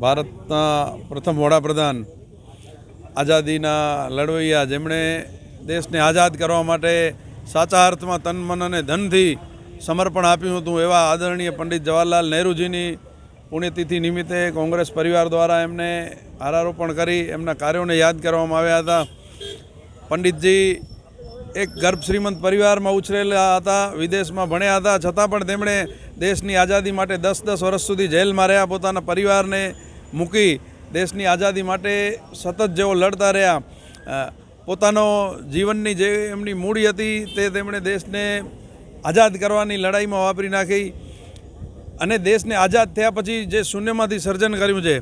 ભારતના પ્રથમ વડાપ્રધાન આઝાદીના લડવૈયા જેમણે દેશને આઝાદ કરવા માટે સાચા અર્થમાં તન મન અને ધનથી સમર્પણ આપ્યું હતું એવા આદરણીય પંડિત જવાહરલાલ નહેરુજીની પુણ્યતિથિ નિમિત્તે કોંગ્રેસ પરિવાર દ્વારા એમને હારારોપણ કરી એમના કાર્યોને યાદ કરવામાં આવ્યા હતા। પંડિતજી એક ગર્ભ શ્રીમંત પરિવારમાં ઉછરેલા હતા, વિદેશમાં ભણ્યા હતા, છતાં પણ તેમણે દેશની આઝાદી માટે 10-10 વર્ષ સુધી જેલમાં રહ્યા, પોતાના પરિવારને મૂકી દેશની આઝાદી માટે સતત જેઓ લડતા રહ્યા। પોતાનો જીવનની જે એમની મૂડી હતી તે તેમણે દેશને આઝાદ કરવાની લડાઈમાં વાપરી નાખી અને દેશને આઝાદ થયા પછી જે શૂન્યમાંથી સર્જન કર્યું છે,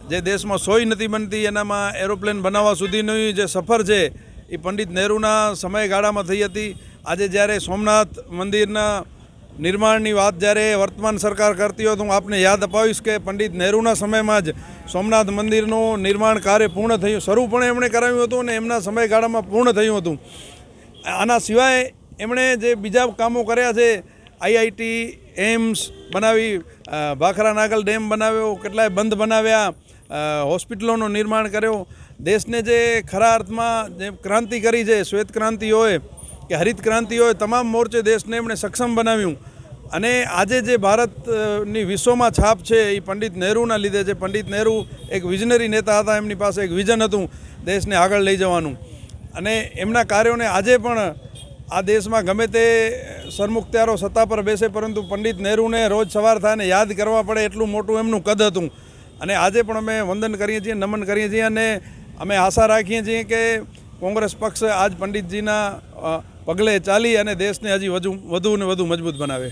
જે દેશમાં સોય નથી બનતી એનામાં એરોપ્લેન બનાવવા સુધીની જે સફર છે એ પંડિત નહેરુના સમયગાળામાં થઈ હતી। આજે જ્યારે સોમનાથ મંદિરના નિર્માણની વાત જ્યારે વર્તમાન સરકાર કરતી હોય તો હું આપને યાદ અપાવીશ કે પંડિત નહેરુના સમયમાં જ સોમનાથ મંદિરનું નિર્માણ કાર્ય પૂર્ણ થયું, શરૂ પણ એમણે કરાવ્યું હતું અને એમના સમયગાળામાં પૂર્ણ થયું હતું। આના સિવાય એમણે જે બીજા કામો કર્યા છે, આઈઆઈટી, એમ્સ બનાવી, ભાખરા નાગલ ડેમ બનાવ્યો, કેટલાય બંધ બનાવ્યા, હોસ્પિટલોનું નિર્માણ કર્યો, દેશને જે ખરા અર્થમાં જે ક્રાંતિ કરી છે, શ્વેત ક્રાંતિ હોય કે હરિત ક્રાંતિ હોય, તમામ મોરચે દેશને એમણે સક્ષમ બનાવ્યું અને આજે જે ભારતની વિશ્વમાં છાપ છે એ પંડિત નહેરુના લીધે છે। પંડિત નહેરુ એક વિઝનરી નેતા હતા, એમની પાસે એક વિઝન હતું દેશને આગળ લઈ જવાનું અને એમના કાર્યોને આજે પણ આ દેશમાં ગમે તે સરમુખત્યારો સત્તા પર બેસે પરંતુ પંડિત નહેરુને રોજ સવાર થાય ને યાદ કરવા પડે એટલું મોટું એમનું કદ હતું અને આજે પણ અમે વંદન કરીએ છીએ, નમન કરીએ છીએ અને અમે આશા રાખીએ છીએ કે કોંગ્રેસ પક્ષ આજ પંડિતજીના પગલે ચાલી અને દેશને હજી વધુ ને વધુ મજબૂત બનાવે।